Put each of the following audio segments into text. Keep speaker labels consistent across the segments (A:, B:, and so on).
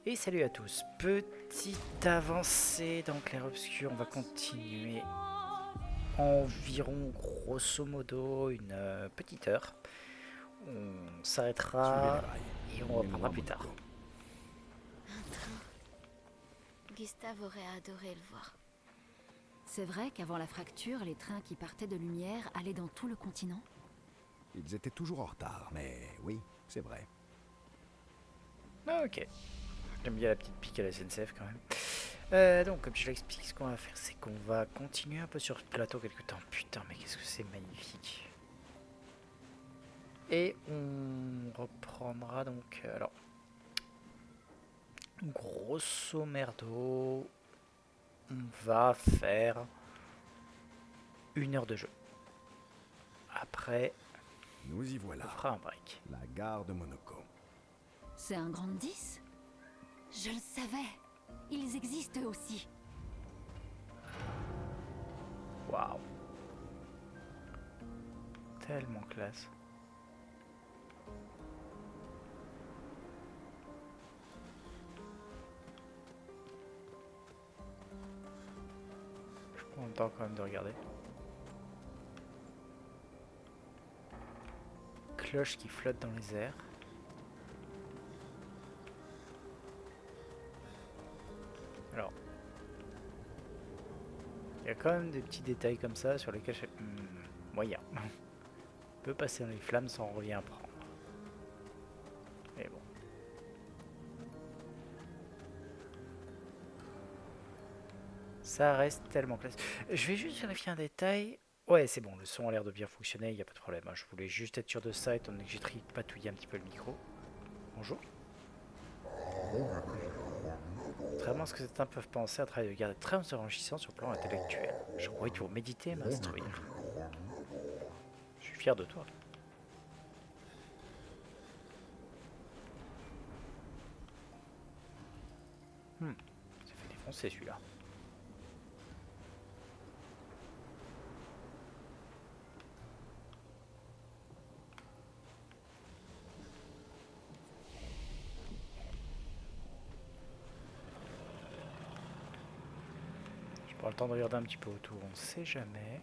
A: Et salut à tous, petite avancée dans Clair Obscur, on va continuer environ grosso modo une petite heure. On
B: Suivez les
A: s'arrêtera
B: rails.
A: et on
B: Emmenez-moi
A: reprendra
B: à
A: plus tard.
B: Monaco.
C: Un train. Gustave aurait adoré le voir.
D: C'est vrai qu'avant la fracture, les trains qui partaient de Lumière allaient dans tout le continent?
B: Ils étaient toujours en retard, mais oui, c'est vrai.
A: Ah, ok, j'aime bien la petite pique à la SNCF quand même. Donc comme je l'explique, ce qu'on va faire c'est qu'on va continuer un peu sur ce plateau quelque temps. Putain mais qu'est-ce que c'est magnifique. Et on reprendra donc, alors, grosso merdo, on va faire 1 heure de jeu. Après,
B: Nous y
A: on
B: voilà.
A: fera un break.
B: La gare de Monaco.
D: C'est un grand 10? Je le savais. Ils existent aussi.
A: Waouh. Tellement classe. Je prends le temps quand même de regarder. Cloche qui flotte dans les airs. Alors, il y a quand même des petits détails comme ça sur lesquels je... moyen. On peut passer dans les flammes sans rien prendre. Mais bon. Ça reste tellement classe. Je vais juste vérifier un détail. Ouais, c'est bon, le son a l'air de bien fonctionner, il n'y a pas de problème. Je voulais juste être sûr de ça, étant donné que j'ai patouillé un petit peu le micro. Bonjour. Contrairement à ce que certains peuvent penser, un travail de garde est très enrichissant sur le plan intellectuel. Je croyais pour méditer et m'instruire. Je suis fier de toi. Ça fait défoncer celui-là. Je prends le temps de regarder un petit peu autour, on sait jamais.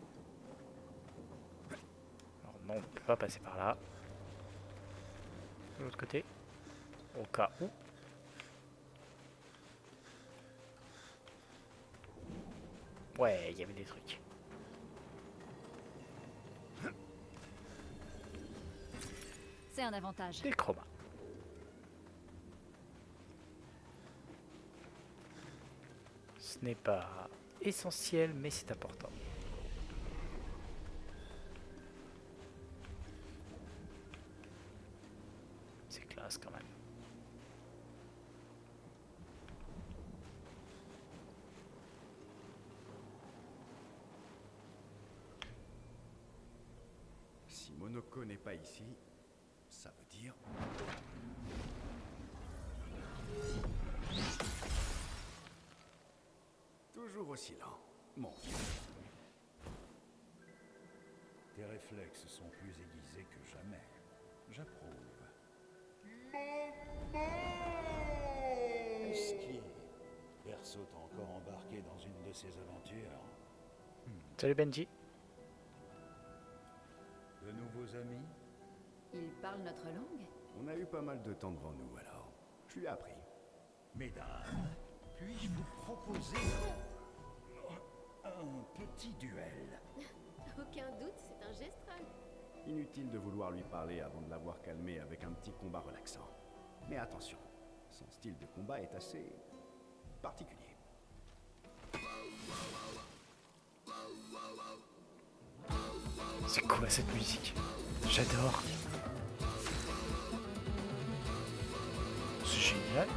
A: Alors non, on peut pas passer par là. De l'autre côté, au cas où. Ouais, il y avait des trucs.
D: C'est un avantage.
A: Des chromas. Ce n'est pas essentiel, mais c'est important. C'est classe quand même.
B: Si Monaco n'est pas ici, ça veut dire... Toujours aussi lent, mon vieux.
E: Tes réflexes sont plus aiguisés que jamais. J'approuve. Est-ce qui Perso t'a encore embarqué dans une de ces aventures?
A: Salut Benji.
E: De nouveaux amis?
D: Ils parlent notre langue?
B: On a eu pas mal de temps devant nous, alors. Je lui ai appris.
E: Mesdames, puis-je vous proposer un petit duel?
C: Aucun doute, c'est un gestral.
B: Inutile de vouloir lui parler avant de l'avoir calmé avec un petit combat relaxant. Mais attention, son style de combat est assez... particulier.
A: C'est quoi cette musique? J'adore. C'est génial.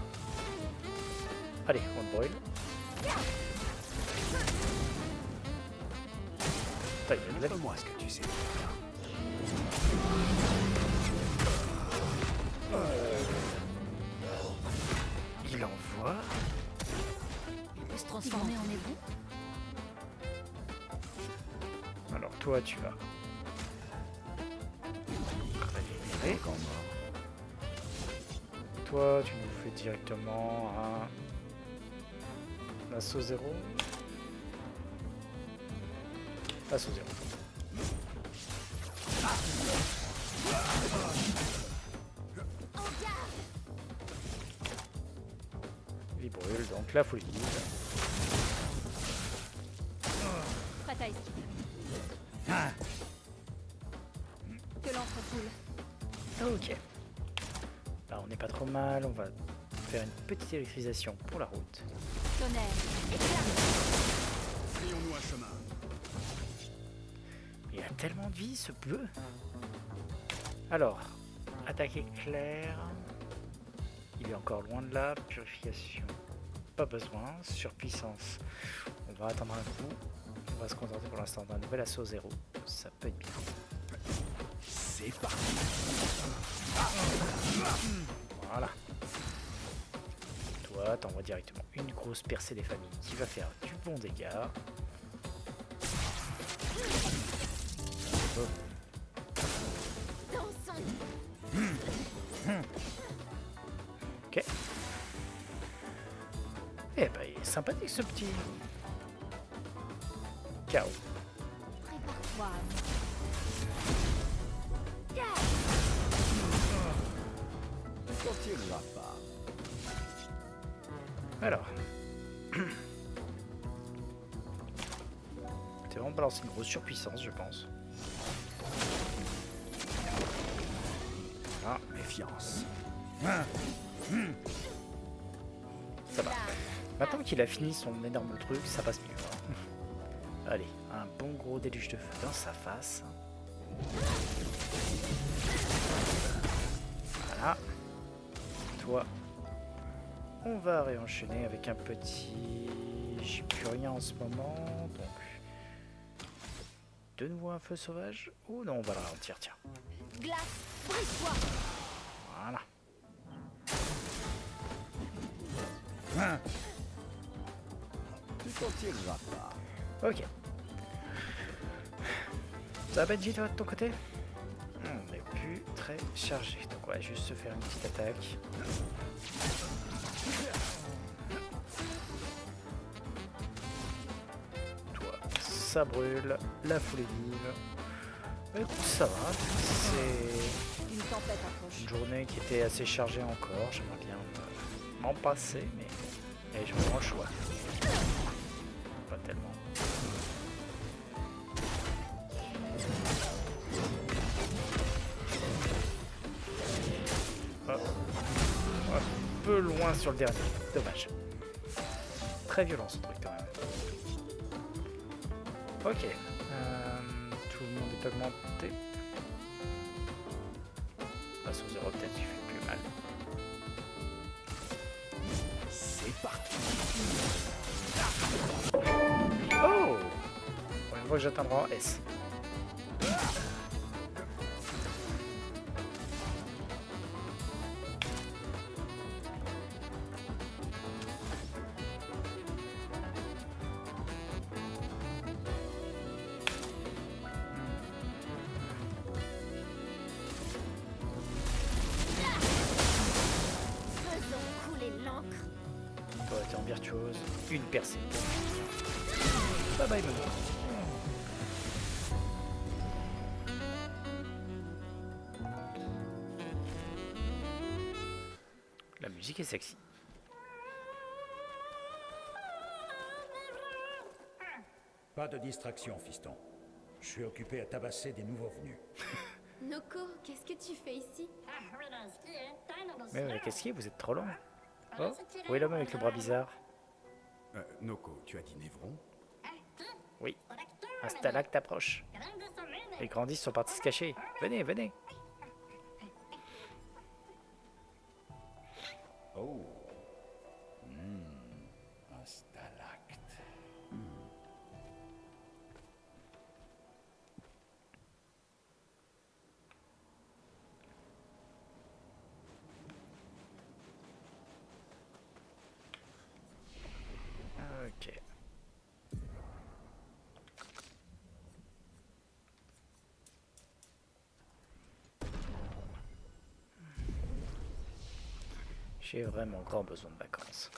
A: Allez, on te brûle. Putain, il y a de la...
B: Montre-moi ce que tu sais.
A: Il envoie.
D: Il peut se transformer en hébreu?
A: Alors toi, tu vas récupérer.
B: Encore mort.
A: toi, tu nous fais directement un assaut 0. Assaut 0. Il brûle, donc la folie.
D: Prête à esquiver. Que l'encre coule.
A: Ok. Là, on n'est pas trop mal. On va faire une petite électrisation pour la route.
D: Tonnerre, éclat.
B: Frayons-nous un chemin.
A: Il a tellement de vie, ce bleu. Alors, attaque éclair. Il est encore loin de là. Purification. Pas besoin. Surpuissance. On va attendre un coup. On va se contenter pour l'instant d'un nouvel assaut 0. Ça peut être bien.
B: C'est parti.
A: Voilà. Toi, t'envoies directement une grosse percée des familles qui va faire du bon dégât. Oh. Ok. Eh ben, il est sympathique ce petit. Chaos.
D: Prépare-toi.
B: Tu t'en tireras pas.
A: Alors. C'est vraiment balancé une grosse surpuissance, je pense. Ah,
B: Méfiance.
A: ça va. Maintenant qu'il a fini son énorme truc, ça passe mieux. Hein. Allez, un bon gros déluge de feu dans sa face. Voilà. Toi, on va réenchaîner avec un petit... J'ai plus rien en ce moment, donc... De nouveau un feu sauvage. Oh non, on va le ralentir, tiens.
D: Glace, brise-toi.
A: Voilà.
B: Tu t'en tireras pas.
A: Ok. Ça va Benji, toi, de ton côté? On n'est plus très chargé, donc on va juste se faire une petite attaque. Toi, ça brûle, la foule est vive. Mais écoute, ça va, c'est
D: Une tempête approche.
A: une journée qui était assez chargée encore. J'aimerais bien m'en passer, mais je me rends le choix. Pas tellement. Un peu loin sur le dernier, dommage. Très violent ce truc quand même. Ok, tout le monde est augmenté. Passe aux 0 peut-être qui fait plus mal.
B: C'est parti.
A: Oh! Pour une fois que j'atteindrai en S. Toi, t'es en virtuose. Une percée. Bye bye, Mono. La musique est sexy.
E: Pas de distraction, fiston. Je suis occupé à tabasser des nouveaux venus.
C: Noko, qu'est-ce que tu fais ici?
A: Mais qu'est-ce qu'il y a? Vous êtes trop long. Oh, où est l'homme avec le bras bizarre?
B: Noko, tu as dit Névron?
A: Oui. Un stalacte approche. Les grandis sont partis se cacher. Venez, venez.
E: Oh. Un stalacte.
A: Ok. J'ai vraiment grand besoin de vacances.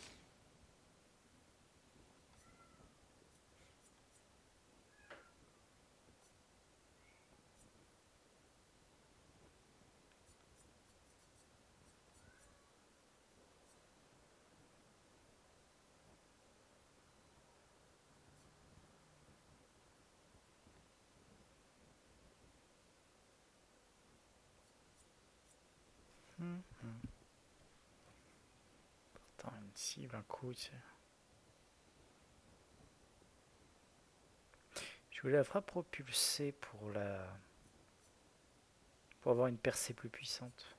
A: Pourtant, une cible, un coup, tu sais. Je voulais la frappe propulsée pour pour avoir une percée plus puissante.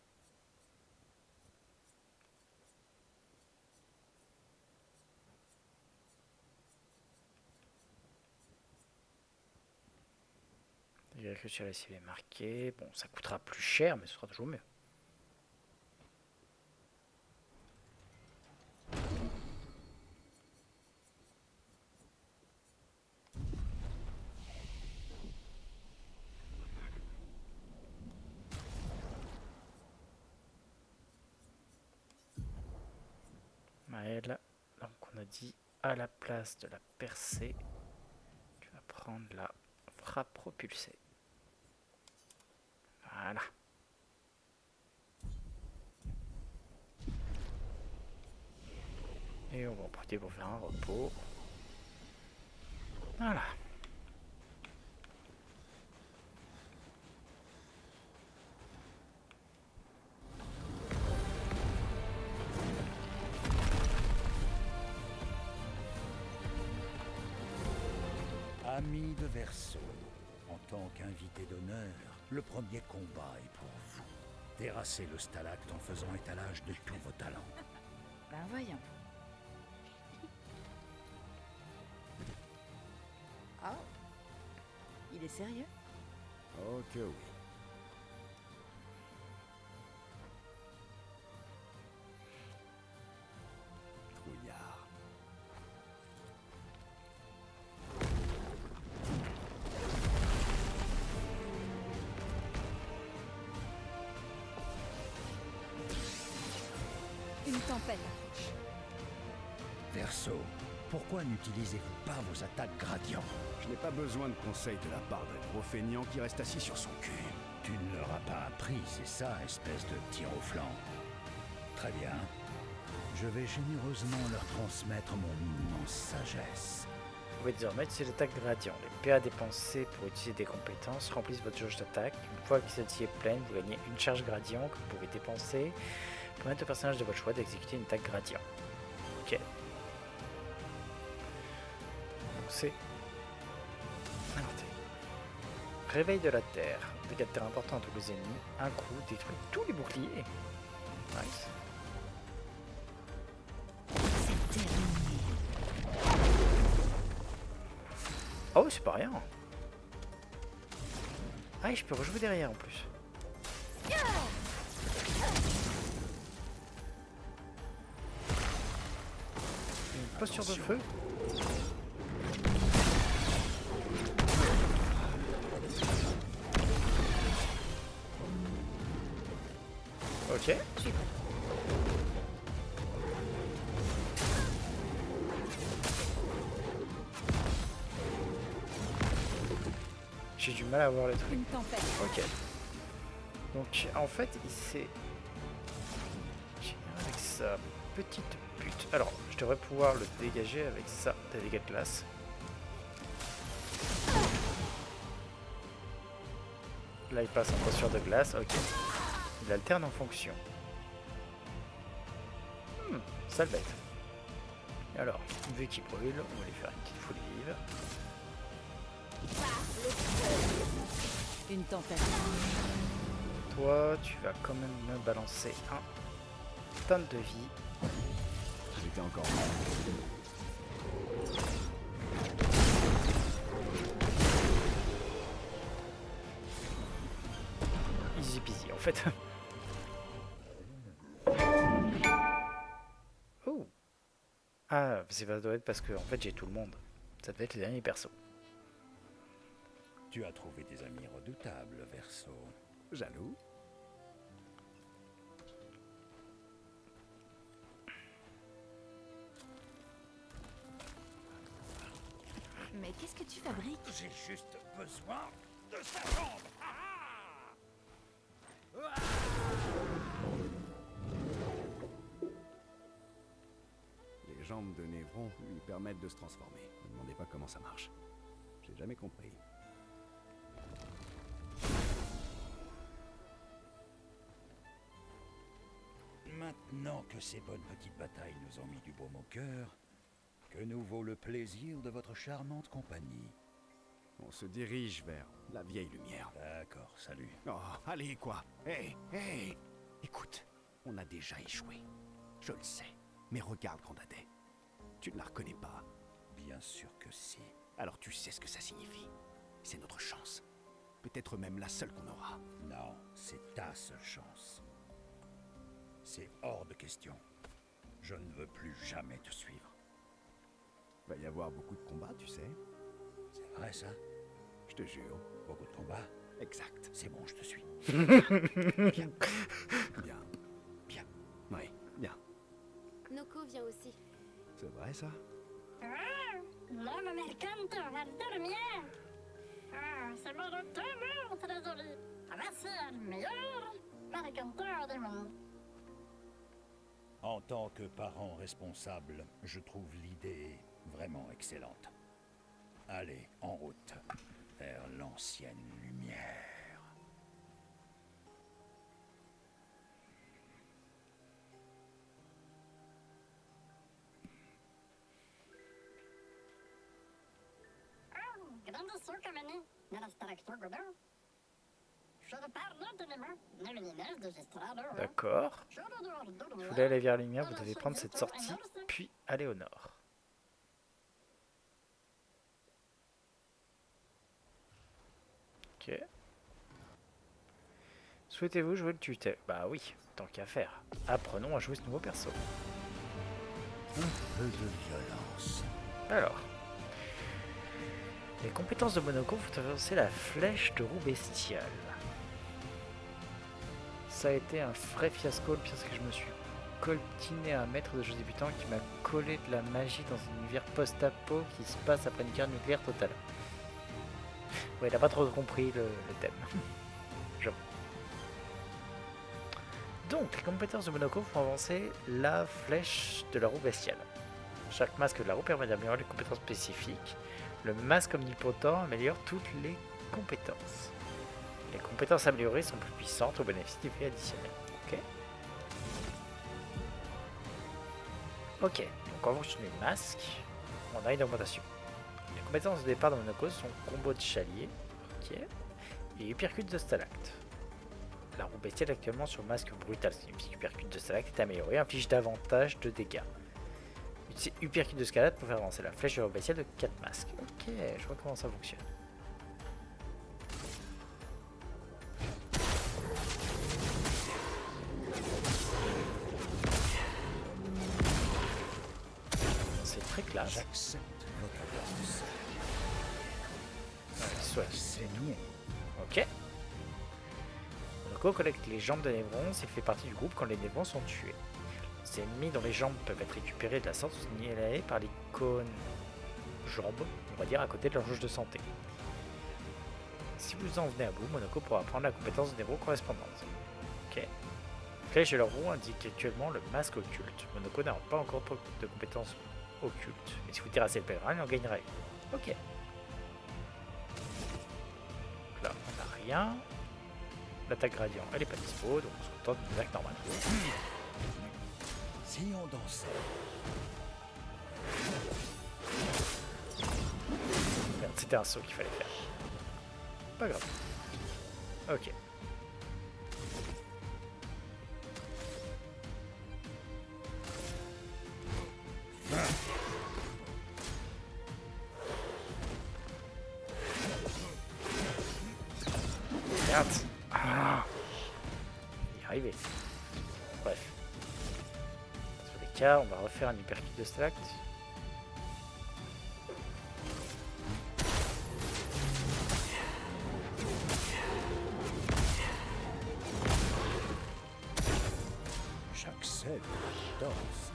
A: Dégâts que sur la cible est marqué. Bon, ça coûtera plus cher, mais ce sera toujours mieux. Maël, donc on a dit à la place de la percée, tu vas prendre la frappe propulsée. Voilà. Et on va en profiter pour faire un repos. Voilà.
E: Ami de Verseau, en tant qu'invité d'honneur, le premier combat est pour vous. Terrassez le stalacte en faisant étalage de tous vos talents.
F: Ben voyons. Oh. Il est sérieux?
B: Oh que oui. Trouillard.
D: Une tempête.
E: Verseau, pourquoi n'utilisez-vous pas vos attaques gradients?
B: Je n'ai pas besoin de conseils de la part d'un gros feignant qui reste assis sur son cul.
E: Tu ne leur as pas appris, c'est ça, espèce de tir au flanc. Très bien. Je vais généreusement leur transmettre mon immense sagesse.
A: Vous pouvez désormais utiliser l'attaque gradient. Les PA dépensés pour utiliser des compétences remplissent votre jauge d'attaque. Une fois que celle-ci est pleine, vous gagnez une charge gradient que vous pouvez dépenser pour permettre au personnage de votre choix d'exécuter une attaque gradient. Ok. Donc c'est... Noté. Réveil de la Terre. Dégâts de terre importants à tous les ennemis. Un coup détruit tous les boucliers. Nice.
D: C'est terminé.
A: Oh, c'est pas rien. Ah, et je peux rejouer derrière en plus. Une posture de feu. Ok. J'ai du mal à voir le truc.
D: Une tempête.
A: Ok. Donc en fait il s'est... Avec sa petite pute. Alors je devrais pouvoir le dégager avec ça, des dégâts de glace. Là il passe en posture de glace, ok. Il alterne en fonction. Sale bête. Et alors, vu qu'il brûle, on va lui faire une petite foule vive.
F: Une tempête.
A: Toi, tu vas quand même me balancer un tonne de vie.
B: J'étais encore mal.
A: Easy peasy en fait. Oh. Ah, ça doit être parce que en fait j'ai tout le monde. Ça devait être les derniers persos.
E: Tu as trouvé des amis redoutables, Verseau.
B: Jaloux?
D: que tu fabriques?
E: J'ai juste besoin de sa jambe.
B: Les jambes de Névron lui permettent de se transformer. Ne me demandez pas comment ça marche. J'ai jamais compris.
E: Maintenant que ces bonnes petites batailles nous ont mis du baume au cœur, que nous vaut le plaisir de votre charmante compagnie?
B: On se dirige vers la vieille lumière.
E: D'accord, salut.
B: Oh, allez, quoi. Hé, hé. Écoute, on a déjà échoué. Je le sais. Mais regarde, Grandadais. Tu ne la reconnais pas.
E: Bien sûr que si.
B: Alors tu sais ce que ça signifie. C'est notre chance. Peut-être même la seule qu'on aura.
E: Non, c'est ta seule chance. C'est hors de question. Je ne veux plus jamais te suivre.
B: Va y avoir beaucoup de combats, tu sais.
E: C'est vrai ça?
B: Je te jure.
E: Beaucoup de combats?
B: Exact.
E: C'est bon, je te suis.
B: Bien. Bien. Oui, bien.
C: Noko vient aussi.
B: C'est vrai, ça?
G: L'homme mercante va dormir. C'est mon tellement très joli. Voici le meilleur mercanteur du monde.
E: En tant que parent responsable, je trouve l'idée vraiment excellente. Allez, en route, vers l'ancienne lumière.
G: Grandissant comme année, dans la structure Godin. Je repars lentement, lumineuse de Gestrado.
A: D'accord. Vous voulez aller vers la lumière, vous devez prendre cette sortie, puis aller au nord. Ok. Souhaitez-vous jouer le tuteur? Bah oui, tant qu'à faire. Apprenons à jouer ce nouveau perso.
E: Un peu de violence.
A: Alors. Les compétences de Monoko font avancer la flèche de roue bestiale. Ça a été un vrai fiasco, le pire c'est que je me suis coltiné un maître de jeu débutant qui m'a collé de la magie dans un univers post-apo qui se passe après une guerre nucléaire totale. Ouais, il a pas trop compris le thème. J'avoue. Donc, les compétences de Monoko font avancer la flèche de la roue bestiale. Chaque masque de la roue permet d'améliorer les compétences spécifiques. Le masque omnipotent améliore toutes les compétences. Les compétences améliorées sont plus puissantes au bénéfice d'effets additionnels. Ok. Ok, donc en fonction du masque, on a une augmentation. Les compétences de départ de Monoko sont combo de chalier, ok, et uppercut de stalacte. La roue bestiale actuellement sur masque brutal, c'est une petite uppercut de stalacte est améliorée, inflige davantage de dégâts. Utilisez uppercut de stalacte pour faire avancer la flèche de la roue bestiale de 4 masques. Ok, je vois comment ça fonctionne. C'est très classe.
E: J'accepte votre avance.
A: Soit c'est nous. Ok. Monoko collecte les jambes de Névron, s'il fait partie du groupe quand les Névrons sont tués. Les ennemis dont les jambes peuvent être récupérées de la sorte sont signalés par l'icône jambes, on va dire à côté de leur jauge de santé. Si vous en venez à bout, Monoko pourra prendre la compétence de Névron correspondante. Ok. Flèche de leur roue indique actuellement le masque occulte. Monoko n'a pas encore de compétences occultes, mais si vous terrassez le pèlerin, il en gagnera une. Ok. Là, on n'a rien. L'attaque gradient, elle est pas dispo, donc on se contente d'une attaque normale.
E: Si on dansait.
A: Merde, c'était un saut qu'il fallait faire. Pas grave. Ok. Merde. Ah. Y arriver. Bref. Sur les cas, on va refaire un uppercut de stalacte.
E: J'accepte la danse.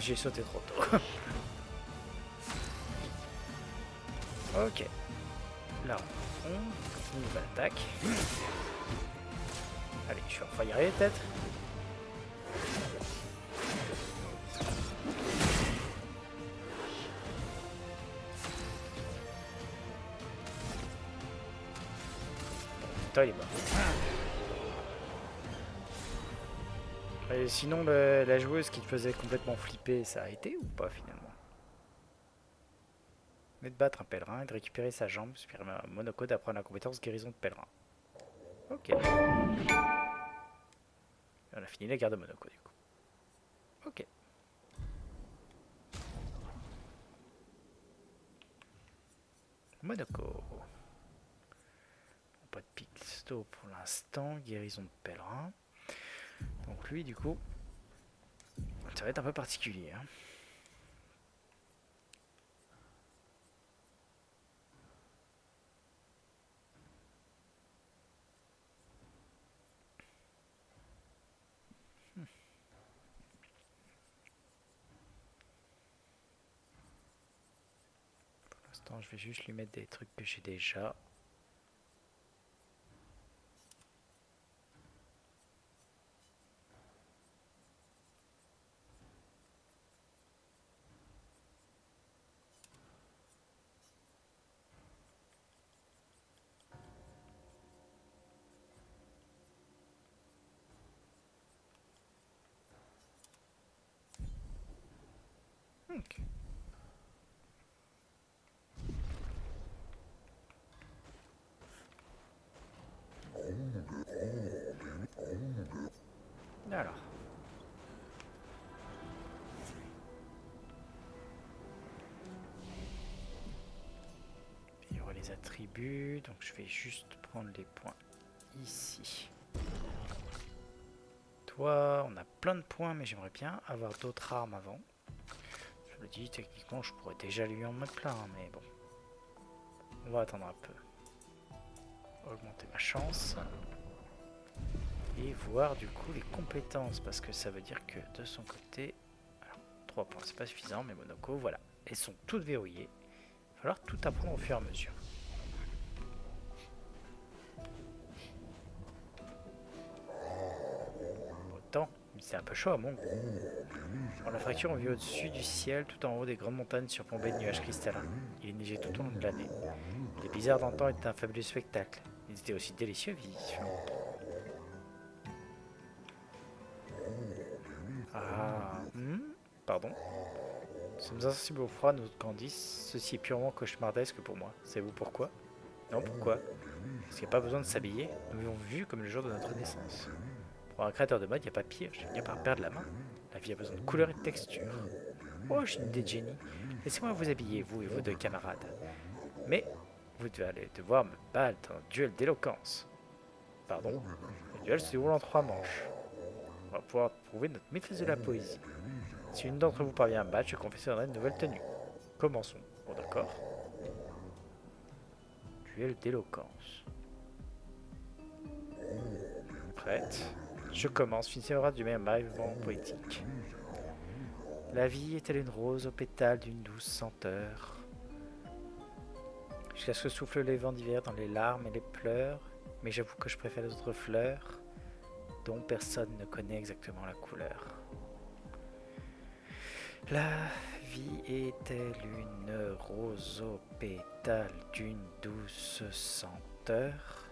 A: J'ai sauté trop tôt. Ok. Là, on continue l'attaque. Allez, je vais enfin y arriver peut-être. Putain, il est mort. Et sinon, la joueuse qui te faisait complètement flipper, ça a été ou pas finalement? Mais de battre un pèlerin et de récupérer sa jambe, ça permet à Monoko d'apprendre la compétence guérison de pèlerin. Ok. Et on a fini la guerre de Monoko du coup. Ok. Monoko. Pas de pixto pour l'instant, guérison de pèlerin. Donc lui du coup, ça va être un peu particulier. Hein. Pour l'instant je vais juste lui mettre des trucs que j'ai déjà. Okay. Alors. Il y aura les attributs, donc je vais juste prendre les points ici. Toi, on a plein de points, mais j'aimerais bien avoir d'autres armes avant. Je le dis, techniquement, je pourrais déjà lui en mettre plein, mais bon. On va attendre un peu. Augmenter ma chance. Et voir du coup les compétences, parce que ça veut dire que de son côté... Alors, 3 points, c'est pas suffisant, mais Monoko, voilà. Elles sont toutes verrouillées. Il va falloir tout apprendre au fur et à mesure. Autant, c'est un peu chaud à mon goût. Dans la fracture, on vit au-dessus du ciel, tout en haut des grandes montagnes surplombées de nuages cristallins. Il est neigé tout au long de l'année. Les blizzards d'antan étaient un fabuleux spectacle. Ils étaient aussi délicieux, vivifiants. Ah, pardon. Nous sommes insensibles au froid, notre Candice. Ceci est purement cauchemardesque pour moi. Savez-vous pourquoi? Non, pourquoi? Parce qu'il n'y a pas besoin de s'habiller. Nous vivons vu comme le jour de notre naissance. Pour un créateur de mode, il n'y a pas pire. Je viens par perdre la main. La vie a besoin de couleur et de texture. Oh, j'ai une idée de génie. Laissez-moi vous habiller, vous et vos 2 camarades. Mais vous allez devoir me battre dans un duel d'éloquence. Pardon. Le duel se déroule en 3 manches. On va pouvoir prouver notre maîtrise de la poésie. Si une d'entre vous parvient à me battre, je confectionnerai une nouvelle tenue. Commençons. Bon, d'accord. Duel d'éloquence. Prête. Je commence. Finissez l'orage du même arrivement poétique. La vie est-elle une rose aux pétales d'une douce senteur, jusqu'à ce que soufflent les vents d'hiver dans les larmes et les pleurs, mais j'avoue que je préfère les autres fleurs, dont personne ne connaît exactement la couleur. La vie est-elle une rose aux pétales d'une douce senteur,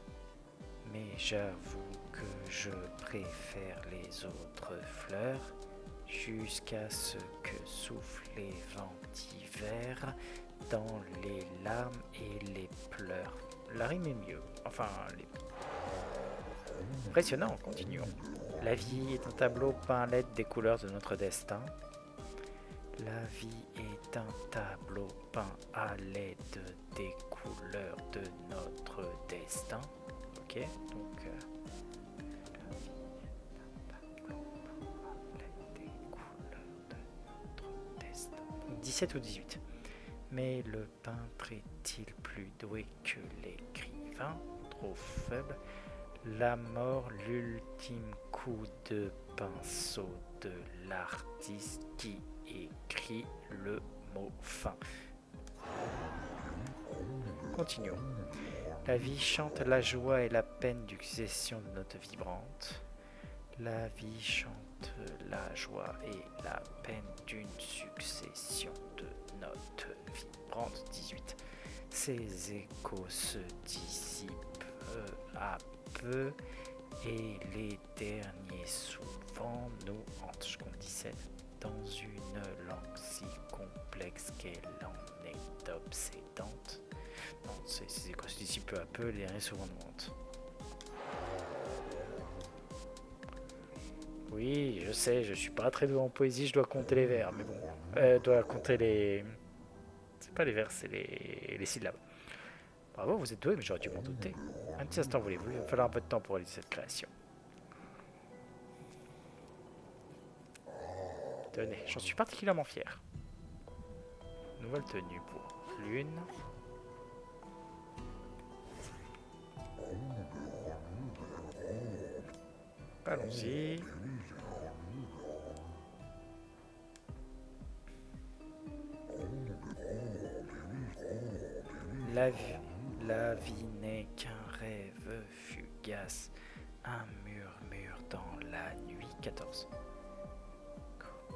A: mais j'avoue que je préfère les autres fleurs, jusqu'à ce que soufflent les vents d'hiver dans les larmes et les pleurs. La rime est mieux. Enfin, impressionnant, continuons. La vie est un tableau peint à l'aide des couleurs de notre destin. La vie est un tableau peint à l'aide des couleurs de notre destin. Ok, donc... la vie est un tableau peint à l'aide des couleurs de notre destin. 17 ou 18. Mais le peintre est-il plus doué que l'écrivain? Trop faible. La mort, l'ultime coup de pinceau de l'artiste qui écrit le mot fin. Continuons. La vie chante la joie et la peine d'une succession de notes vibrantes. La vie chante la joie et la peine d'une succession de notes vibrantes. 18. Ces échos se dissipent peu à peu et les derniers souvent nous hantent. Je compte 17. Dans une langue si complexe qu'elle en est obsédante. Non, ces échos se dissipent peu à peu, les derniers souvent nous hantent. Oui, je sais, je suis pas très doué en poésie, je dois compter les vers, mais bon. Je dois compter les... C'est pas les vers, c'est les syllabes. Bravo, vous êtes doué, mais j'aurais dû m'en douter. Un petit instant, voulez-vous? Il va falloir un peu de temps pour réaliser cette création. Tenez, j'en suis particulièrement fier. Nouvelle tenue pour Lune. Allons-y. La vie n'est qu'un rêve fugace, un murmure dans la nuit. 14. Comment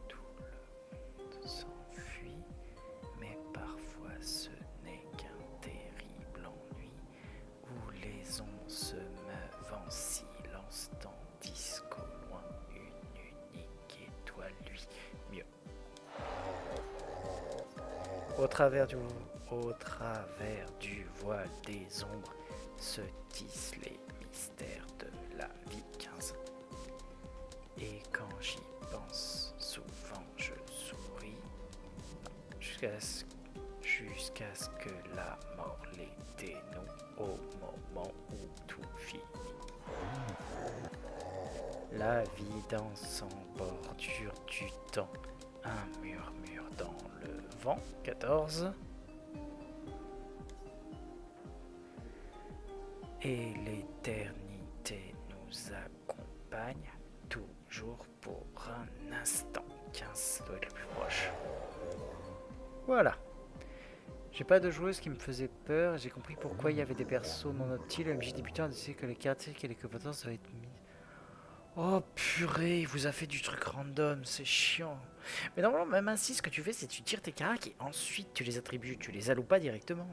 A: tout le monde s'enfuit, mais parfois ce n'est qu'un terrible ennui, où les ondes se meuvent en silence, tandis qu'au loin une unique étoile lui mieux. Au travers du voile des ombres se tissent les mystères de la vie. 15. Et quand j'y pense, souvent je souris, jusqu'à ce que la mort les dénoue au moment où tout finit. La vie danse en bordure du temps, un murmure dans le vent. 14. Et l'éternité nous accompagne toujours pour un instant. 15, ça doit être le plus proche. Voilà. J'ai pas de joueuse qui me faisait peur. J'ai compris pourquoi il y avait des persos non optiles. Le MJ débutant a décidé que les caractéristiques et les compétences doivent être mises. Oh purée, il vous a fait du truc random, c'est chiant. Mais normalement, même ainsi, ce que tu fais, c'est que tu tires tes caracs et ensuite tu les attribues. Tu les alloues pas directement.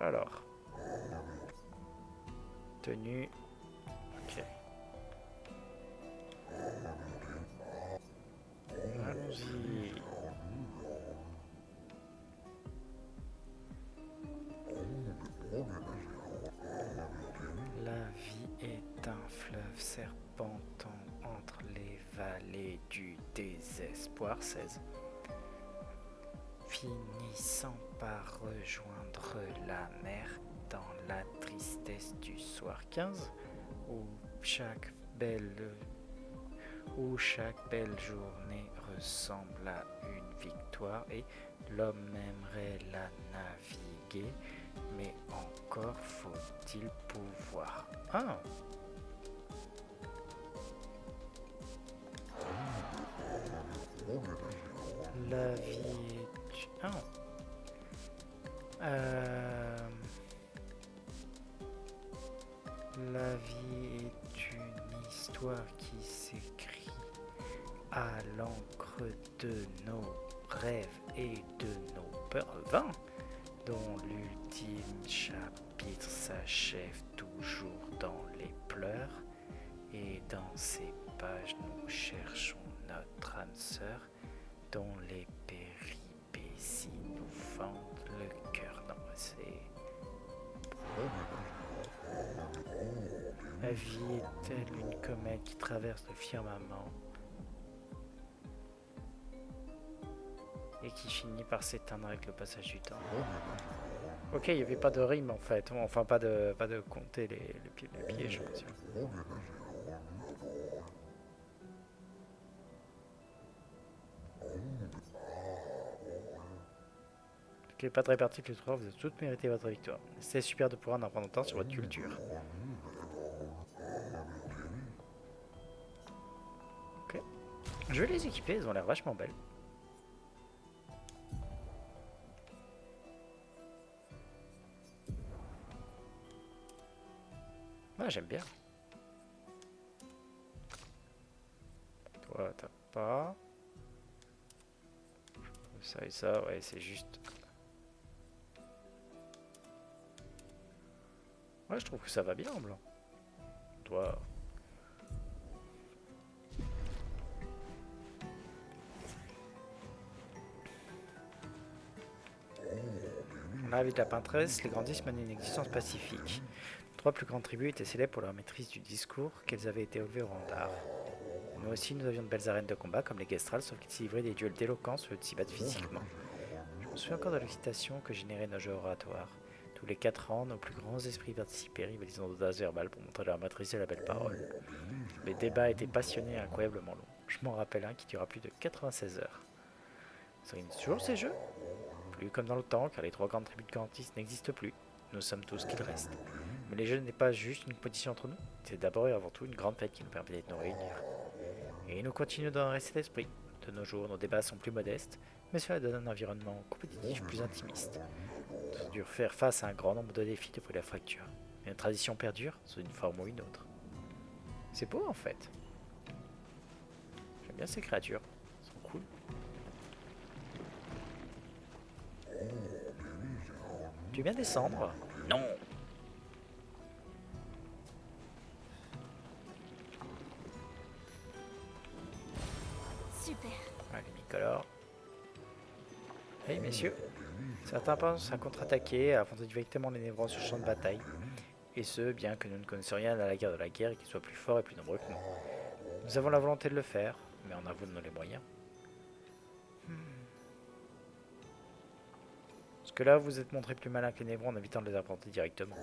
A: Alors. Tenue. Ok. Allons-y. La vie est un fleuve serpentant entre les vallées du désespoir. 16. Finissant par rejoindre la mer dans la tristesse du soir. 15. Où chaque belle journée ressemble à une victoire et l'homme aimerait la naviguer, mais encore faut-il pouvoir. Ah. La vie est... Ah. La vie est une histoire qui s'écrit à l'encre de nos rêves et de nos peurs. 20, dont l'ultime chapitre s'achève toujours dans les pleurs. Et dans ces pages, nous cherchons notre âme sœur, dont les péripéties nous fendent le cœur. Non, c'est... La vie est-elle une comète qui traverse le firmament et qui finit par s'éteindre avec le passage du temps? Ok, il n'y avait pas de rime en fait, enfin pas de compter les pièges. Ok, pas de répartie plus 3, vous avez toutes mérité votre victoire. C'est super de pouvoir en apprendre autant sur votre culture. Je vais les équiper, elles ont l'air vachement belles. Ouais, j'aime bien. Toi, t'as pas. Ça et ça, ouais, c'est juste. Ouais, je trouve que ça va bien en blanc. Toi. Dans la vie de la peintresse, les grandistes mènent une existence pacifique. Trois plus grandes tribus étaient célèbres pour leur maîtrise du discours, qu'elles avaient été élevées au rang d'art. Nous aussi, nous avions de belles arènes de combat comme les Gestrals, sauf qu'ils s'y livraient des duels d'éloquence au lieu de s'y battre physiquement. Je me souviens encore de l'excitation que généraient nos jeux oratoires. Tous les 4 ans, nos plus grands esprits participaient, rivalisant d'audace verbale pour montrer leur maîtrise de la belle parole. Les débats étaient passionnés et incroyablement longs. Je m'en rappelle un qui dura plus de 96 heures. Ça réunit toujours ces jeux? Plus comme dans le temps, car les trois grandes tribus de Gantis n'existent plus. Nous sommes tous ce qu'il reste. Mais les jeux n'est pas juste une compétition entre nous, c'est d'abord et avant tout une grande fête qui nous permet de nous réunir. Et nous continuons d'en rester d'esprit. De nos jours, nos débats sont plus modestes, mais cela donne un environnement compétitif plus intimiste. Nous avons dû faire face à un grand nombre de défis depuis la fracture. Mais notre tradition perdure, sous une forme ou une autre. C'est beau en fait. J'aime bien ces créatures, elles sont cool. Tu veux bien descendre? Non!
D: Super.
A: Allez, Nicolas. Hey messieurs, certains pensent à contre-attaquer, à affronter directement les Névrons sur le champ de bataille. Et ce, bien que nous ne connaissions rien à la guerre de la guerre et qu'ils soient plus forts et plus nombreux que nous. Nous avons la volonté de le faire, mais en avons-nous les moyens? Parce que là, vous êtes montré plus malin que les Névrons en évitant de les affronter directement.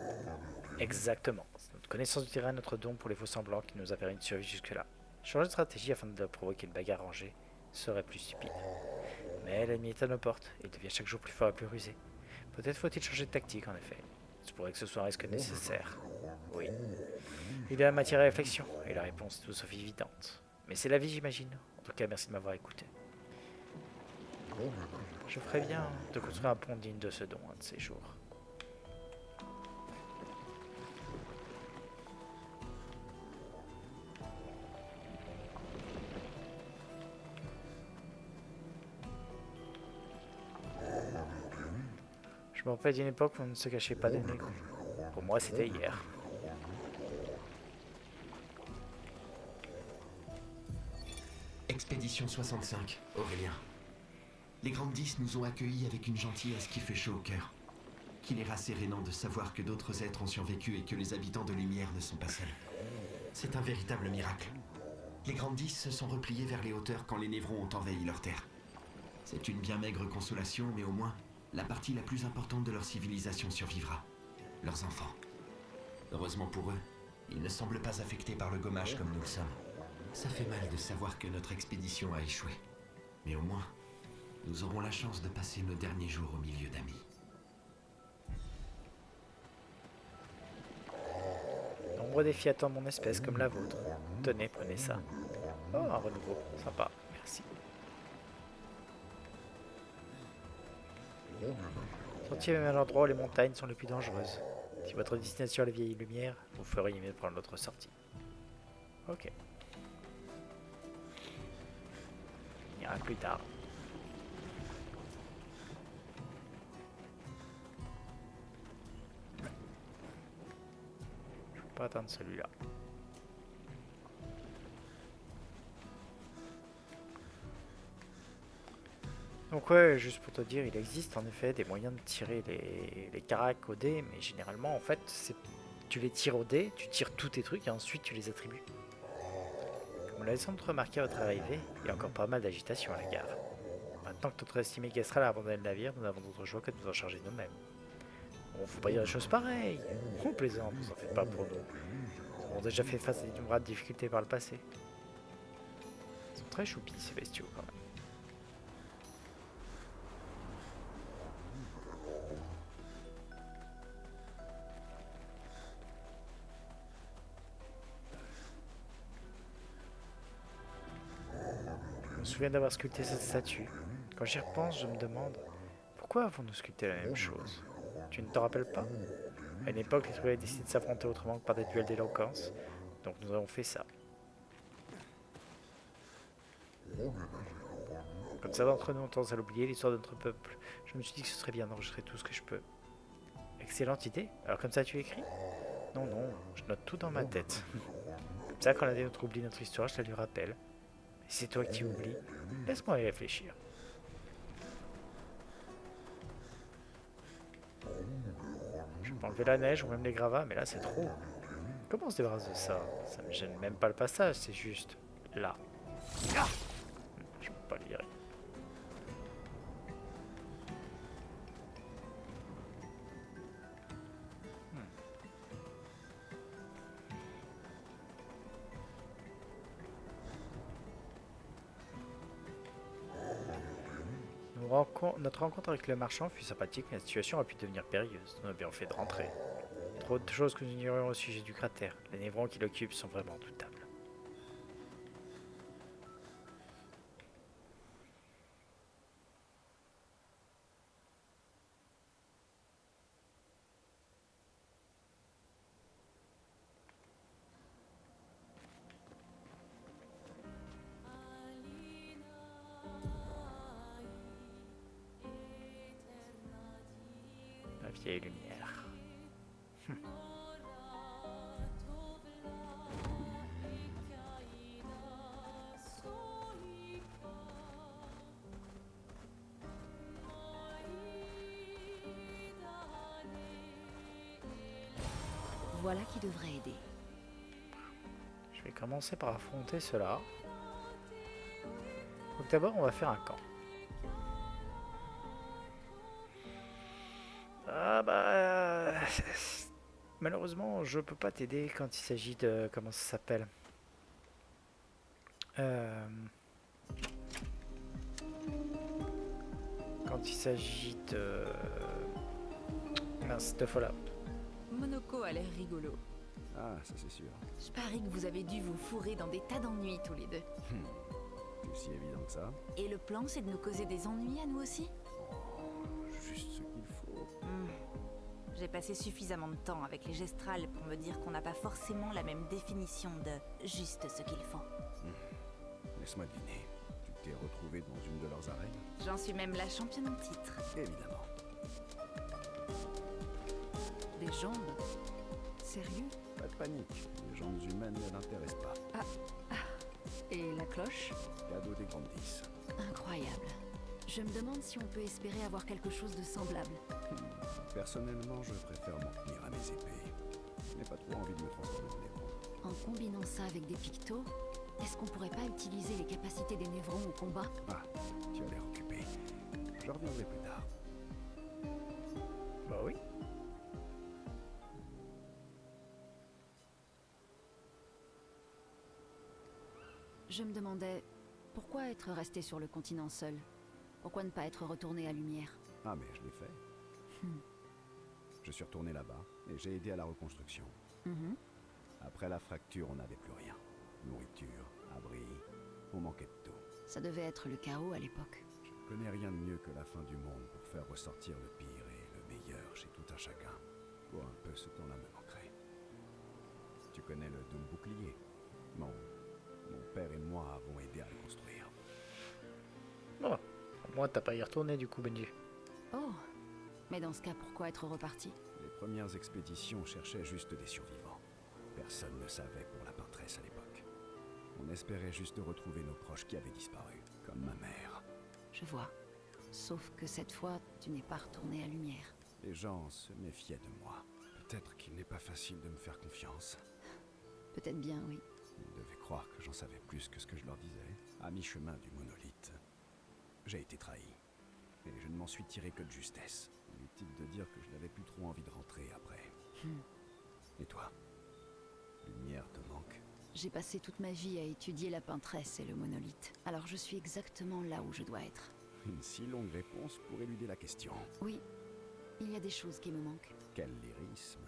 A: Exactement. C'est notre connaissance du terrain et notre don pour les faux semblants qui nous a permis de survivre jusque-là. Changer de stratégie afin de provoquer une bagarre rangée serait plus stupide. Mais l'ennemi est à nos portes et il devient chaque jour plus fort et plus rusé. Peut-être faut-il changer de tactique en effet. Il se pourrait que ce soit un risque nécessaire. Oui. Il y a matière à réflexion et la réponse est tout sauf évidente. Mais c'est la vie, j'imagine. En tout cas, merci de m'avoir écouté. Je ferais bien de construire un pont digne de ce don un de ces jours. Je me rappelle d'une époque où on ne se cachait pas des négros. Pour moi, c'était hier.
H: Expédition 65, Aurélien. Les Grandes 10 nous ont accueillis avec une gentillesse qui fait chaud au cœur. Qu'il est rassérénant de savoir que d'autres êtres ont survécu et que les habitants de Lumière ne sont pas seuls. C'est un véritable miracle. Les Grandes 10 se sont repliés vers les hauteurs quand les Névrons ont envahi leur terre. C'est une bien maigre consolation, mais au moins, la partie la plus importante de leur civilisation survivra. Leurs enfants. Heureusement pour eux, ils ne semblent pas affectés par le gommage comme nous le sommes. Ça fait mal de savoir que notre expédition a échoué. Mais au moins, nous aurons la chance de passer nos derniers jours au milieu d'amis.
A: Nombreux défis attendent mon espèce comme la vôtre. Tenez, prenez ça. Oh, un renouveau. Sympa. Merci. Sortez même à l'endroit où les montagnes sont les plus dangereuses. Si votre destination est la vieille lumière, vous feriez mieux de prendre l'autre sortie. Ok. On ira plus tard. Je peux pas atteindre celui-là. Donc ouais, juste pour te dire, il existe en effet des moyens de tirer les caracs au dé, mais généralement en fait, tu les tires au dé, tu tires tous tes trucs et ensuite tu les attribues. Comme on l'a sans doute remarqué à votre arrivée, il y a encore pas mal d'agitation à la gare. Maintenant que notre estimé Gastral a abandonné le navire, nous n'avons d'autre choix que de nous en charger nous-mêmes. Bon, faut pas dire des choses pareilles. On plaisante, vous en faites pas pour nous. Nous avons déjà fait face à d'innombrables difficultés par le passé. Ils sont très choupis ces bestiaux quand même. souviens d'avoir sculpté cette statue. Quand j'y repense, je me demande pourquoi avons-nous sculpté la même chose? Tu ne te rappelles pas? À une époque, les trucs avaient décidé de s'affronter autrement que par des duels d'éloquence, donc nous avons fait ça. Comme ça, d'entre nous ont tendance à l'oublier, l'histoire de notre peuple. Je me suis dit que ce serait bien d'enregistrer tout ce que je peux. Excellente idée. Alors comme ça, tu écris? Non, non, je note tout dans ma tête. Comme ça, quand l'un des nôtres oublie notre histoire, je la lui rappelle. Et c'est toi qui oublies. Laisse-moi y réfléchir. Je peux enlever la neige ou même les gravats, mais là, c'est trop. Comment on se débarrasse de ça? Ça me gêne même pas le passage, c'est juste là. Ah, je peux pas lire. Notre rencontre avec le marchand fut sympathique, mais la situation a pu devenir périlleuse. Nous avons bien fait de rentrer. Trop de choses que nous ignorions au sujet du cratère. Les névrons qui l'occupent sont vraiment doutables. La vieille lumière.
D: Voilà qui devrait aider.
A: Je vais commencer par affronter cela. Donc d'abord, on va faire un camp. Ah bah... malheureusement, je peux pas t'aider quand il s'agit de... Comment ça s'appelle? Quand il s'agit de... Mince, de Fallout.
F: Monoko a l'air rigolo.
B: Ah, ça c'est sûr.
F: Je parie que vous avez dû vous fourrer dans des tas d'ennuis tous les deux.
B: C'est aussi évident que ça.
F: Et le plan, c'est de nous causer des ennuis à nous aussi?
B: Juste ce qu'il faut.
F: J'ai passé suffisamment de temps avec les gestrales pour me dire qu'on n'a pas forcément la même définition de juste ce qu'il faut.
B: Laisse-moi deviner. Tu t'es retrouvé dans une de leurs arènes?
F: J'en suis même la championne en titre.
B: Évidemment.
D: Des jambes? Sérieux?
B: Pas de panique. Les jambes humaines ne l'intéressent pas.
D: Et la cloche?
B: Cadeau des grandes 10.
D: Incroyable. Je me demande si on peut espérer avoir quelque chose de semblable.
B: Personnellement, je préfère m'en tenir à mes épées. Je n'ai pas trop envie de me transformer en héros.
D: En combinant ça avec des pictos, est-ce qu'on pourrait pas utiliser les capacités des névrons au combat?
B: Ah, tu as l'air occupé. Je reviendrai plus tard.
A: Bah oui.
D: Je me demandais, pourquoi être resté sur le continent seul? Pourquoi ne pas être retourné à Lumière?
B: Ah, mais je l'ai fait. Je suis retourné là-bas et j'ai aidé à la reconstruction. Après la fracture, on n'avait plus rien. Nourriture, abri, on manquait de tout.
D: Ça devait être le chaos à l'époque.
B: Je ne connais rien de mieux que la fin du monde pour faire ressortir le pire et le meilleur chez tout un chacun. Pour un peu, ce temps-là me manquerait. Tu connais le Doom Bouclier? Non. Mon père et moi avons aidé à le construire.
A: Bon, au moins t'as pas y retourné du coup, Benji.
D: Oh, mais dans ce cas, pourquoi être reparti?
B: Les premières expéditions cherchaient juste des survivants. Personne ne savait pour la peintresse à l'époque. On espérait juste retrouver nos proches qui avaient disparu, comme ma mère.
D: Je vois. Sauf que cette fois, tu n'es pas retourné à Lumière.
B: Les gens se méfiaient de moi. Peut-être qu'il n'est pas facile de me faire confiance.
D: Peut-être bien, oui.
B: Ils devaient croire que j'en savais plus que ce que je leur disais. À mi-chemin du monolithe, j'ai été trahi. Et je ne m'en suis tiré que de justesse. Inutile de dire que je n'avais plus trop envie de rentrer après. Et toi? Lumière te manque?
D: J'ai passé toute ma vie à étudier la peintresse et le monolithe. Alors je suis exactement là où je dois être.
B: Une si longue réponse pour éluder la question.
D: Oui, il y a des choses qui me manquent.
B: Quel lyrisme.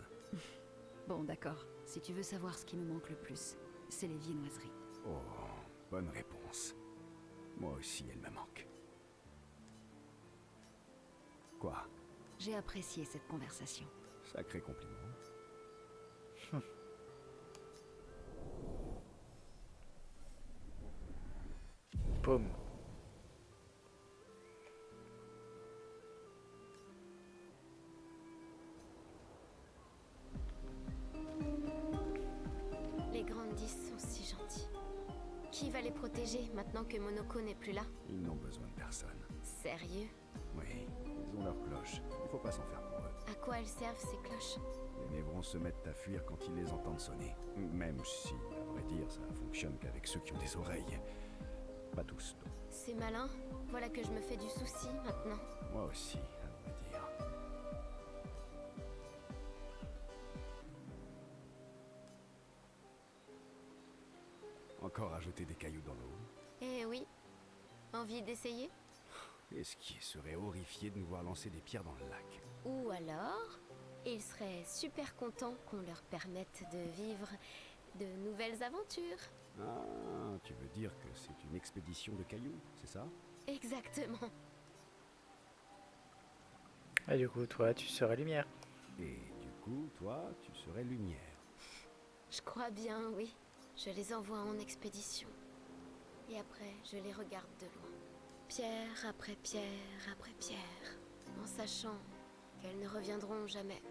D: Bon, d'accord. Si tu veux savoir ce qui me manque le plus, c'est les viennoiseries.
B: Oh, bonne réponse. Moi aussi, elle me manque. Quoi?
D: J'ai apprécié cette conversation.
B: Sacré compliment.
A: Paume.
C: Les grandes 10 sont si gentils. Qui va les protéger maintenant que Monoko n'est plus là?
B: Ils n'ont besoin de personne.
C: Sérieux?
B: Oui, ils ont leur cloche. Il faut pas s'en faire pour eux.
C: À quoi elles servent ces cloches?
B: Les névrons se mettent à fuir quand ils les entendent sonner. Même si, à vrai dire, ça fonctionne qu'avec ceux qui ont des oreilles. Pas tous, non.
C: C'est malin. Voilà que je me fais du souci maintenant.
B: Moi aussi, à vrai dire. Encore ajouter des cailloux dans l'eau.
C: Eh oui. Envie d'essayer?
B: Est-ce qu'ils seraient horrifiés de nous voir lancer des pierres dans le lac?
C: Ou alors, ils seraient super contents qu'on leur permette de vivre de nouvelles aventures.
B: Ah, tu veux dire que c'est une expédition de cailloux, c'est ça?
C: Exactement.
A: Et du coup, toi, tu serais lumière.
B: Et du coup, toi, tu serais lumière.
C: Je crois bien, oui. Je les envoie en expédition. Et après, je les regarde de loin. Pierre après pierre après pierre. En sachant qu'elles ne reviendront jamais.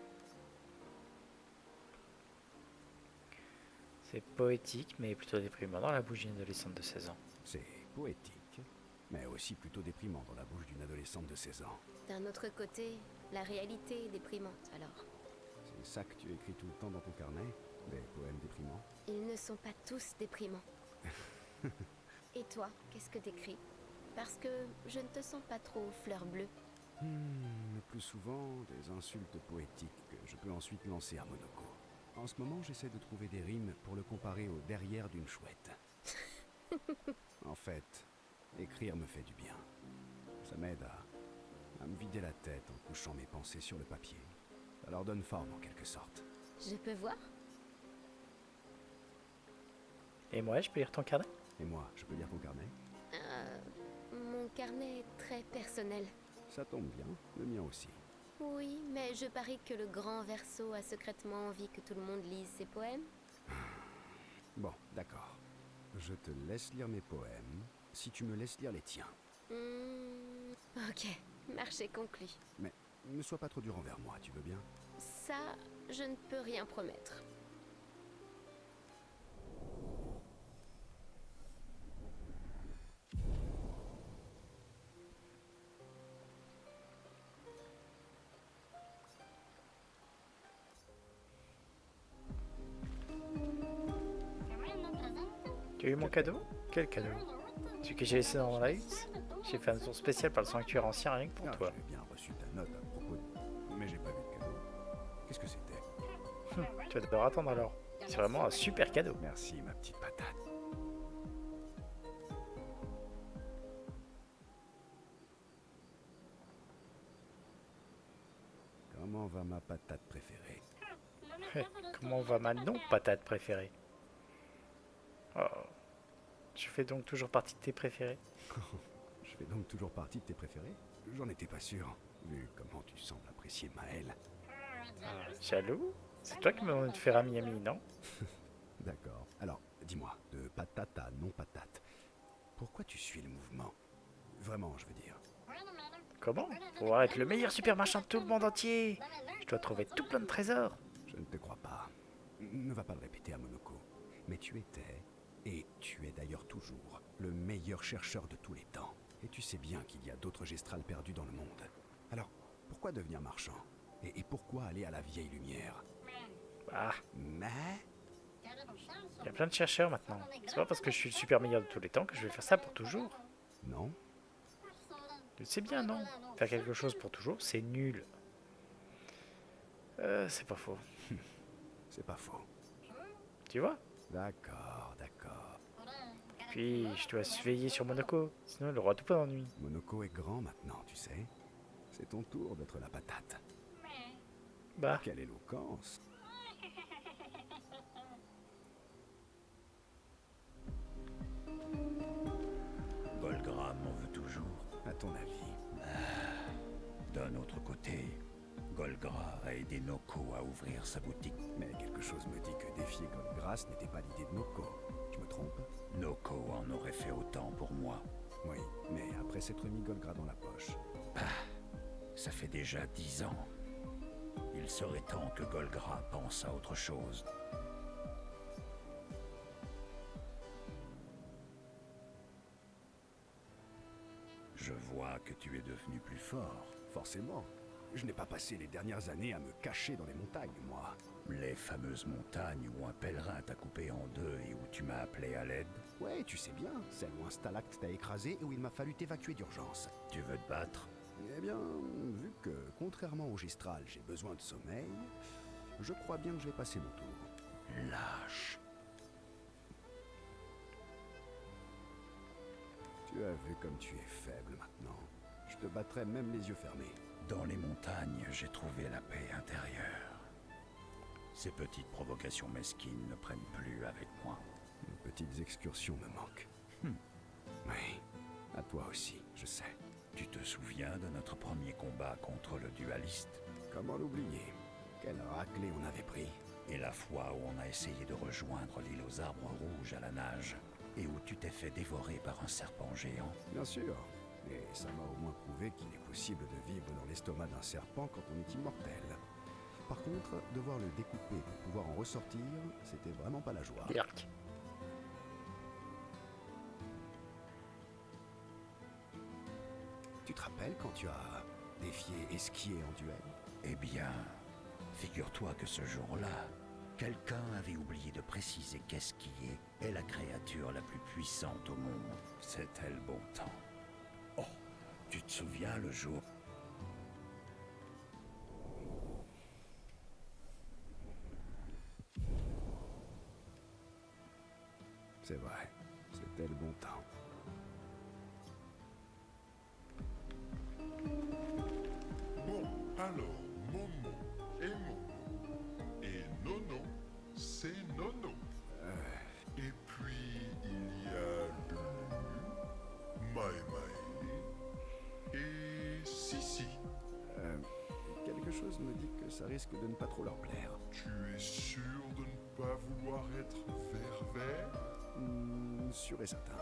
A: C'est poétique, mais plutôt déprimant dans la bouche d'une adolescente de 16 ans.
B: C'est poétique, mais aussi plutôt déprimant dans la bouche d'une adolescente de 16 ans.
C: D'un autre côté, la réalité est déprimante alors.
B: C'est ça que tu écris tout le temps dans ton carnet? Des poèmes déprimants?
C: Ils ne sont pas tous déprimants. Et toi, qu'est-ce que t'écris? Parce que je ne te sens pas trop fleur bleue.
B: Le plus souvent, des insultes poétiques que je peux ensuite lancer à Monoko. En ce moment, j'essaie de trouver des rimes pour le comparer au derrière d'une chouette. En fait, écrire me fait du bien. Ça m'aide à me vider la tête en couchant mes pensées sur le papier. Ça leur donne forme en quelque sorte.
C: Je peux voir?
A: Et moi, je peux lire ton carnet?
B: Et moi, je peux lire ton carnet?
C: Mon carnet est très personnel.
B: Ça tombe bien, le mien aussi.
C: Oui, mais je parie que le grand Verseau a secrètement envie que tout le monde lise ses poèmes.
B: Bon, d'accord. Je te laisse lire mes poèmes, si tu me laisses lire les tiens.
C: Ok, marché conclu.
B: Mais ne sois pas trop dur envers moi, tu veux bien?
C: Ça, je ne peux rien promettre.
A: Tu as eu mon cadeau? Quel cadeau? Celui que j'ai laissé dans la hutte? J'ai fait un tour spécial par le sanctuaire ancien rien que pour toi.
B: J'ai bien reçu ta note à propos de... Mais j'ai pas vu de cadeau. Qu'est-ce que c'était?
A: Tu vas devoir attendre alors. C'est vraiment un super cadeau.
B: Merci, ma petite patate. Comment va ma patate préférée?
A: Comment va ma non-patate préférée? Oh. Je fais donc toujours partie de tes préférés?
B: Je fais donc toujours partie de tes préférés? J'en étais pas sûr, vu comment tu sembles apprécier Maël.
A: Jaloux? C'est toi qui m'as envie de faire ami-ami, non?
B: D'accord. Alors, dis-moi, de patate à non-patate, pourquoi tu suis le mouvement? Vraiment, je veux dire.
A: Comment? Pour être le meilleur super machin de tout le monde entier. Je dois trouver tout plein de trésors.
B: Je ne te crois pas. Ne va pas le répéter à Monoko. Mais tu étais, et tu es d'ailleurs toujours, le meilleur chercheur de tous les temps. Et tu sais bien qu'il y a d'autres gestrals perdus dans le monde. Alors, pourquoi devenir marchand? Et pourquoi aller à la vieille lumière?
A: Ah,
B: Mais...
A: il y a plein de chercheurs maintenant. C'est pas parce que je suis le super meilleur de tous les temps que je vais faire ça pour toujours.
B: Non?
A: Tu le sais bien, non? Faire quelque chose pour toujours, c'est nul. C'est pas faux.
B: C'est pas faux.
A: Tu vois?
B: D'accord, d'accord.
A: Puis, je dois veiller sur Monoko, sinon il aura tout plein d'ennuis.
B: Monoko est grand maintenant, tu sais. C'est ton tour d'être la patate.
A: Bah,
B: Quelle éloquence!
E: Golgra Golgra a aidé Noko à ouvrir sa boutique.
B: Mais quelque chose me dit que défier Golgras n'était pas l'idée de Noko. Je me trompe?
E: Noko en aurait fait autant pour moi.
B: Oui, mais après s'être mis Golgra dans la poche.
E: Ça fait déjà 10 ans. Il serait temps que Golgra pense à autre chose. Je vois que tu es devenu plus fort.
B: Forcément. Je n'ai pas passé les dernières années à me cacher dans les montagnes, moi.
E: Les fameuses montagnes où un pèlerin t'a coupé en deux et où tu m'as appelé à l'aide.
B: Ouais, tu sais bien, celle où un stalacte t'a écrasé et où il m'a fallu t'évacuer d'urgence.
E: Tu veux te battre?
B: Eh bien, vu que, contrairement au Gistral, j'ai besoin de sommeil, je crois bien que je vais passer mon tour.
E: Lâche.
B: Tu as vu comme tu es faible maintenant. Je te battrai même les yeux fermés.
E: Dans les montagnes, j'ai trouvé la paix intérieure. Ces petites provocations mesquines ne prennent plus avec moi.
B: Les petites excursions me manquent. Oui, à toi aussi, je sais.
E: Tu te souviens de notre premier combat contre le dualiste?
B: Comment l'oublier? Quelle raclée on avait pris.
E: Et la fois où on a essayé de rejoindre l'île aux arbres rouges à la nage, et où tu t'es fait dévorer par un serpent géant?
B: Bien sûr. Et ça m'a au moins prouvé qu'il est possible de vivre dans l'estomac d'un serpent quand on est immortel. Par contre, devoir le découper pour pouvoir en ressortir, c'était vraiment pas la joie.
A: Dirk.
B: Tu te rappelles quand tu as défié Esquier en duel?
E: Eh bien, figure-toi que ce jour-là, quelqu'un avait oublié de préciser qu'Esquier est la créature la plus puissante au monde. C'était le bon temps. Oh, tu te souviens le jour...
B: C'est vrai, c'était le bon temps.
I: Bon, alors, Momo est Momo. Et Nono, c'est Nono. Et puis, il y a Lulu, Maï et Sissi.
B: Quelque chose me dit que ça risque de ne pas trop leur plaire.
I: Tu es sûr de ne pas vouloir être vert-vert?
B: Sûr et certain.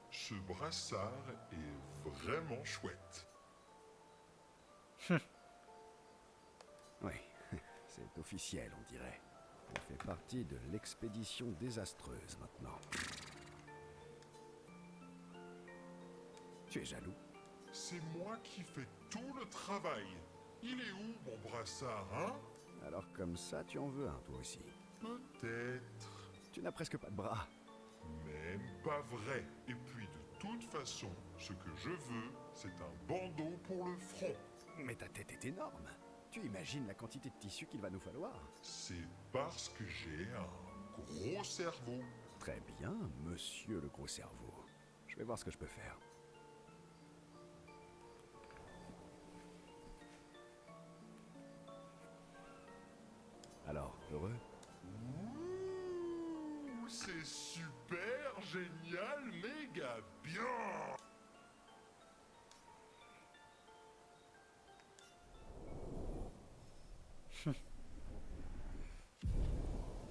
I: Ce brassard est vraiment chouette.
B: Oui, c'est officiel, on dirait. On fait partie de l'expédition désastreuse maintenant. Tu es jaloux?
I: C'est moi qui fais tout le travail. Il est où mon brassard, hein?
B: Alors comme ça, tu en veux un, toi aussi.
I: Peut-être.
B: Tu n'as presque pas de bras.
I: Même pas vrai. Et puis de toute façon, ce que je veux, c'est un bandeau pour le front.
B: Mais ta tête est énorme. Tu imagines la quantité de tissu qu'il va nous falloir?
I: C'est parce que j'ai un gros cerveau.
B: Très bien, monsieur le gros cerveau. Je vais voir ce que je peux faire. Alors, heureux?
I: Ouh, c'est super, génial, méga bien.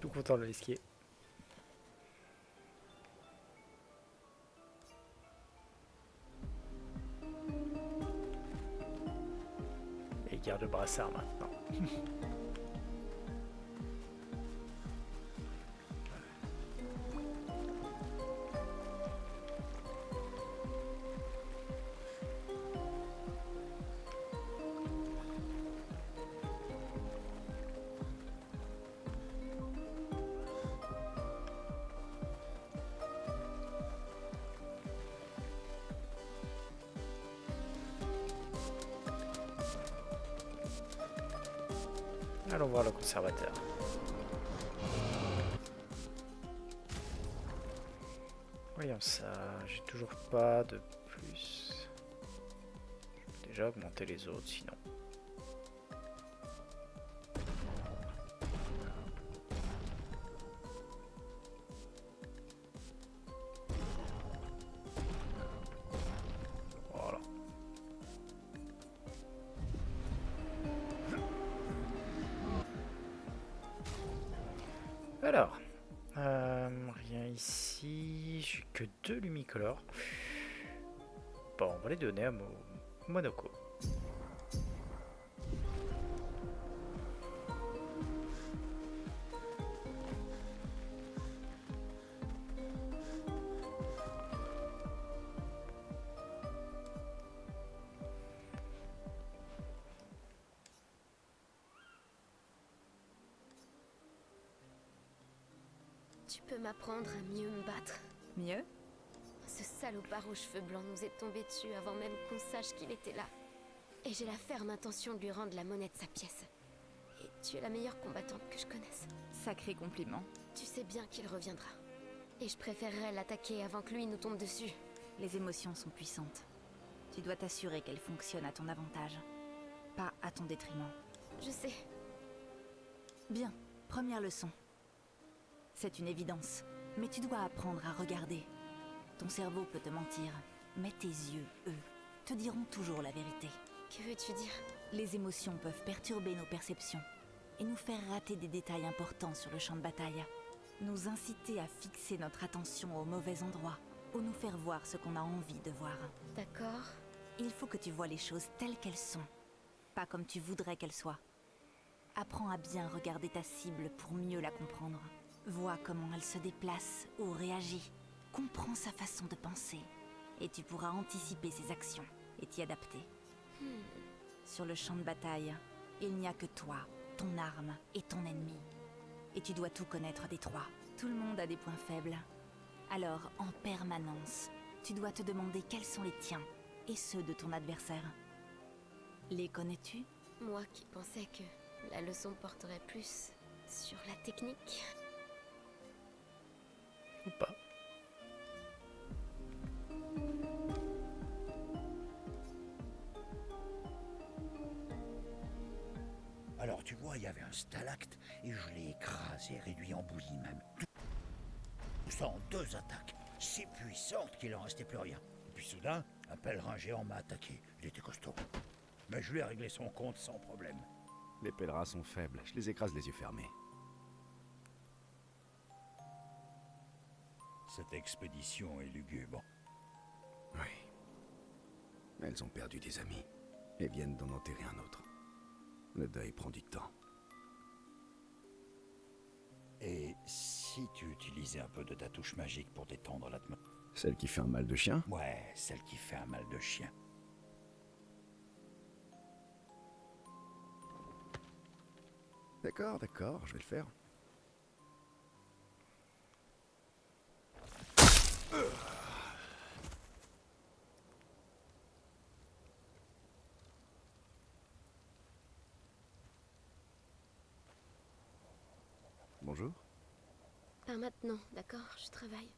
A: Tout content le esquier. Et il garde le brassard maintenant. Allons voir le conservateur. Voyons ça, j'ai toujours pas de plus. Je peux déjà augmenter les autres sinon. ici. J'ai que 2 Lumicolor. Bon, on va les donner à Monoko.
C: Tu peux m'apprendre à mieux me battre.
F: Mieux?
C: Ce salopard aux cheveux blancs nous est tombé dessus avant même qu'on sache qu'il était là. Et j'ai la ferme intention de lui rendre la monnaie de sa pièce. Et tu es la meilleure combattante que je connaisse.
F: Sacré compliment.
C: Tu sais bien qu'il reviendra. Et je préférerais l'attaquer avant que lui nous tombe dessus.
F: Les émotions sont puissantes. Tu dois t'assurer qu'elles fonctionnent à ton avantage. Pas à ton détriment.
C: Je sais.
F: Bien, première leçon. C'est une évidence, mais tu dois apprendre à regarder. Ton cerveau peut te mentir, mais tes yeux, eux, te diront toujours la vérité.
C: Que veux-tu dire?
F: Les émotions peuvent perturber nos perceptions et nous faire rater des détails importants sur le champ de bataille. Nous inciter à fixer notre attention au mauvais endroit ou nous faire voir ce qu'on a envie de voir.
C: D'accord.
F: Il faut que tu vois les choses telles qu'elles sont, pas comme tu voudrais qu'elles soient. Apprends à bien regarder ta cible pour mieux la comprendre. Vois comment elle se déplace ou réagit. Comprends sa façon de penser. Et tu pourras anticiper ses actions et t'y adapter. Sur le champ de bataille, il n'y a que toi, ton arme et ton ennemi. Et tu dois tout connaître des trois. Tout le monde a des points faibles. Alors, en permanence, tu dois te demander quels sont les tiens et ceux de ton adversaire. Les connais-tu?
C: Moi qui pensais que la leçon porterait plus sur la technique.
A: Ou pas.
E: Alors tu vois, il y avait un stalacte et je l'ai écrasé, réduit en bouillie même. Tout ça en 2 attaques, si puissantes qu'il en restait plus rien. Et puis soudain, un pèlerin géant m'a attaqué. Il était costaud. Mais je lui ai réglé son compte sans problème.
B: Les pèlerins sont faibles, je les écrase les yeux fermés.
E: Cette expédition est lugubre.
B: Oui. Elles ont perdu des amis et viennent d'en enterrer un autre. Le deuil prend du temps.
E: Et si tu utilisais un peu de ta touche magique pour détendre l'atmosphère?
B: Celle qui fait un mal de chien?
E: Ouais, celle qui fait un mal de chien.
B: D'accord, je vais le faire. Bonjour.
C: Pas maintenant, d'accord? Je travaille.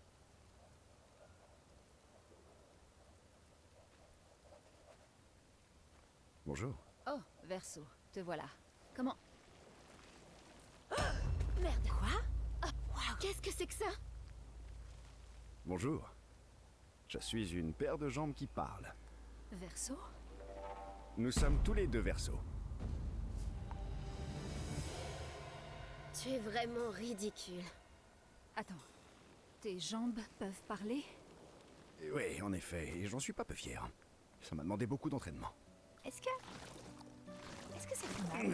B: Bonjour.
D: Oh, Verso, te voilà. Comment?
C: Merde! Quoi? Wow, qu'est-ce que c'est que ça?
B: Bonjour. Je suis une paire de jambes qui parle.
D: Verso?
B: Nous sommes tous les deux Verseaux.
C: Tu es vraiment ridicule.
D: Attends. Tes jambes peuvent parler?
B: Oui, en effet, et j'en suis pas peu fier. Ça m'a demandé beaucoup d'entraînement.
F: Est-ce que c'est très mal?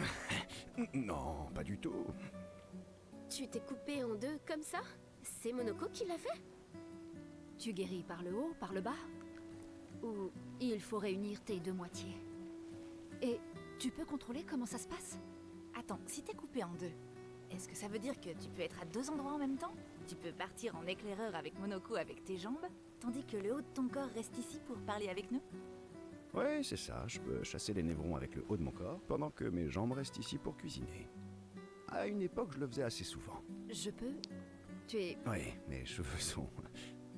B: Non, pas du tout.
C: Tu t'es coupé en deux comme ça? C'est Monoko qui l'a fait?
D: Tu guéris par le haut, par le bas? Ou il faut réunir tes deux moitiés? Et tu peux contrôler comment ça se passe?
F: Attends, si t'es coupé en deux, est-ce que ça veut dire que tu peux être à 2 endroits en même temps? Tu peux partir en éclaireur avec Monoko avec tes jambes, tandis que le haut de ton corps reste ici pour parler avec nous?
B: Ouais, c'est ça, je peux chasser les névrons avec le haut de mon corps, pendant que mes jambes restent ici pour cuisiner. À une époque, je le faisais assez souvent.
D: Je peux? Tu es...
B: Oui, mes cheveux sont...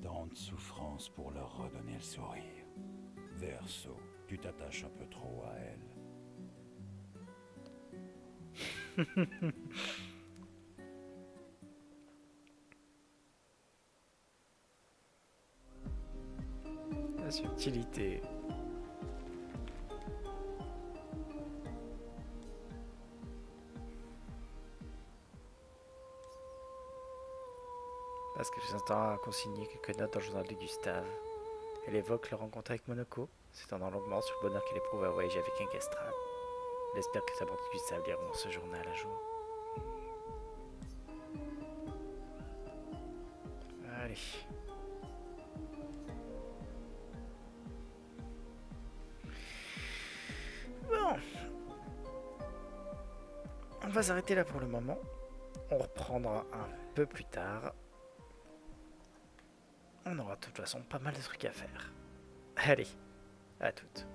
E: Tant de souffrance pour leur redonner le sourire. Verso, tu t'attaches un peu trop à elle.
A: La subtilité. Parce que quelques instants à consigner quelques notes dans le journal de Gustave. Elle évoque leur rencontre avec Monoko, s'étendant longuement sur le bonheur qu'elle éprouve à voyager avec un castral. Elle espère que sa bande de Gustave liront ce journal un jour. Allez. Bon. On va s'arrêter là pour le moment. On reprendra un peu plus tard. On aura de toute façon pas mal de trucs à faire. Allez, à toutes.